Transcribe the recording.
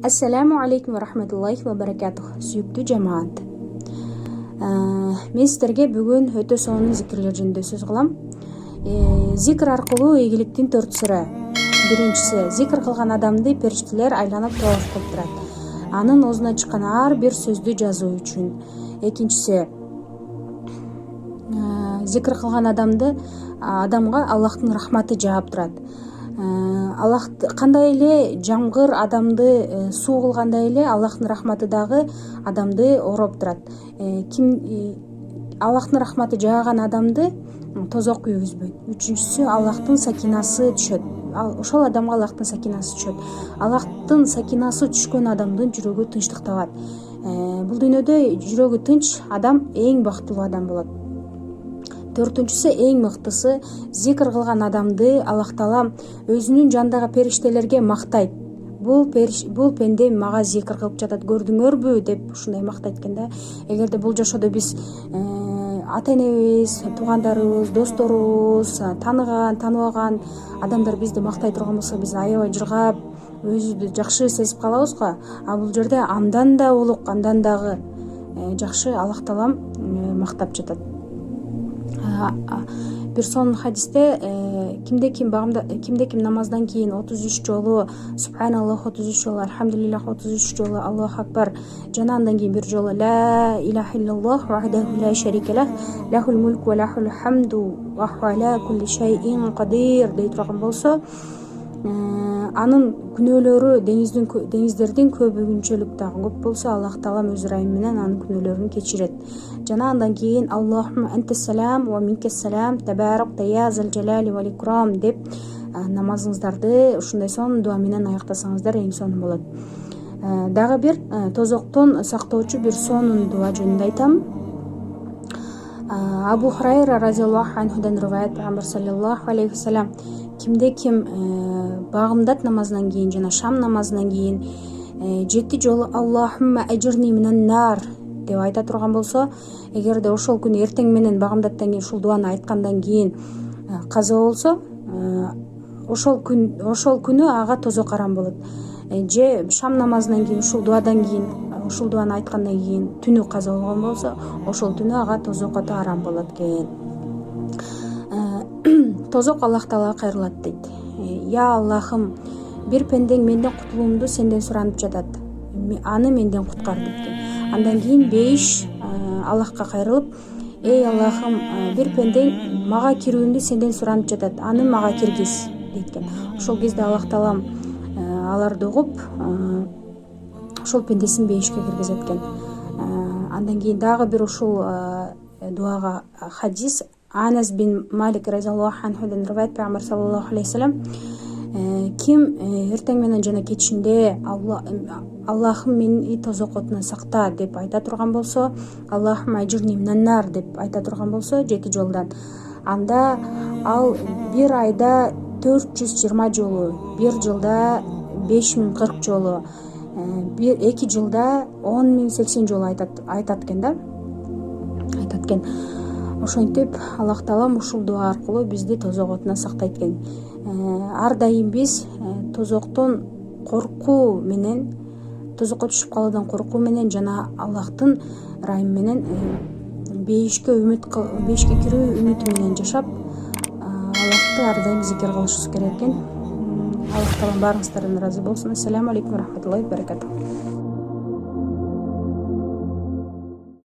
Ассаламу алейкум ва рахматуллахи ва баракатух. Сүйүктүү жамаат. Мен сиздерге бүгүн өтө сонун зикирлер жөнүндө сөз кылам. Зикр аркылуу ийгиликтин 4 сыры. Биринчиси, зикр кылган адамды периштелер айланып тоос кылып турат. Анын оозунан чыккан ар бир сөздү жазуу үчүн. Экинчиси, зикр кылган адамга Аллахтын рахматы жаап турат. Аллах кандай эле жамгыр адамды суу кылгандай эле Аллахтын рахматы дагы адамды ороп турат. Аллахтын рахматы жааган адамды тозок күйгүзбөйт. Үчүнчүсү, Аллахтын сакинасы түшөт. Ошол адамга Аллахтын сакинасы түшөт. Аллахтын сакинасы түшкөн адамдын жүрөгү тынчтык табат. Бул дүйнөдө жүрөгү тынч адам эң бактылуу адам болот. Төртүнчүсү, эң мыктысы, зикр кылган адамды Аллах Таала өзүнүн жандагы периштелерге мактайт. Бул пенде мага зикр кылып жатат, көрдүңөрбү деп ушундай мактайт экен да. Эгерде бул жашоодо биз ата энебиз, туугандарыбыз, досторубуз, тааныбаган адамдар бизди мактай турган болсо, биз аябай жыргап, өзүбүздү жакшы сезип калабыз го. А бул жерде андан да улук, андан дагы жакшы Аллах Таалам мактап жатат. Бир сонун хадисте кимде ким намаздан кийин 33 жолу субханаллах, 33 жолу альхамдулиллах, 33 жолу Аллаху акбар жана андан кийин бир жолу ла илаха иллаллах вахдаху ла шарика лах лахул мулку ва лахул хамду ва хуа аля кулли шайин кадир дей турган болсо, анын күнөөлөрү деңиздердин көбүнчөлүк дагы көп болсо, Аллах Таалам өз ырайымы менен анын күнөөлөрүн кечирет. Жана андан кийин Аллахумма антассалам ва минкассалам табаракта я зал жалали вал икрам деп намазыңыздарды ушундай сонун дуа менен аяктасаңыздар эң сонун болот. Дагы бир тозоктон сактоочу бир сонун дуа жөнүндө айтам. Абу Хурайра разияллаху анхудан риваят, Пайгамбар саллаллаху алейхи ва саллям кимде ким багымдат намазынан кийин жана шам намазынан кийин 7 жолу Аллахумма ажирни минан нар деп айта турган болсо, эгерде ошол күнү эртең менен багымдаттан кийин ушул дуаны айткандан кийин каза болсо, ошол күнү ага тозок арам болот. Же шам намазынан кийин ушул дуадан кийин ушул дуаны айткандан кийин түнү каза болгон болсо, ошол түнү ага тозок ото арам болот экен. Тозок Аллах Таалага кайрылат дейт. Я Аллахым, бир пендең менден кутулуумду сенден суранып жатат. Аны менден куткар дейт. Андан кийин 5 Аллахка кайрылып, эй Аллахым, бир пендең мага кирүүмдү сенден суранып жатат. Аны мага киргиз дейт. Ошол кезде Аллах Таалам аларды угуп, ошол пендесин бейишке киргизет экен. Андан кийин дагы бир ушул дуага хадис Анас бин Малик разияллаху анхудан риваят, Пайгамбар саллаллаху алейхи ва саллям ким эртең менен жана кечинде Аллахым мени тозок отунан сакта деп айта турган болсо, Аллахум ажирни минан нар деп айта турган болсо 7 жолдан, анда ал бир айда 420 жолу, бир жылда 5040 жолу, 2 жылда 10.080 жолу айтат экен да. Айтат экен. Ошентип Аллах Таалам ушул дуа аркылуу бизди тозок отунан сактайт экен. Ар дайым биз тозоктон коркуу менен, тозокко түшүп калуудан коркуу менен жана Аллахтын ырайымы менен бейишке кирүү үмүтү менен жашап, Аллахты ар дайым зикир кылышыбыз керек экен. Аллах Таалам баарыңыздардан ыраазы болсун. Ассаламу алейкум ва рахматуллахи ва баракатух.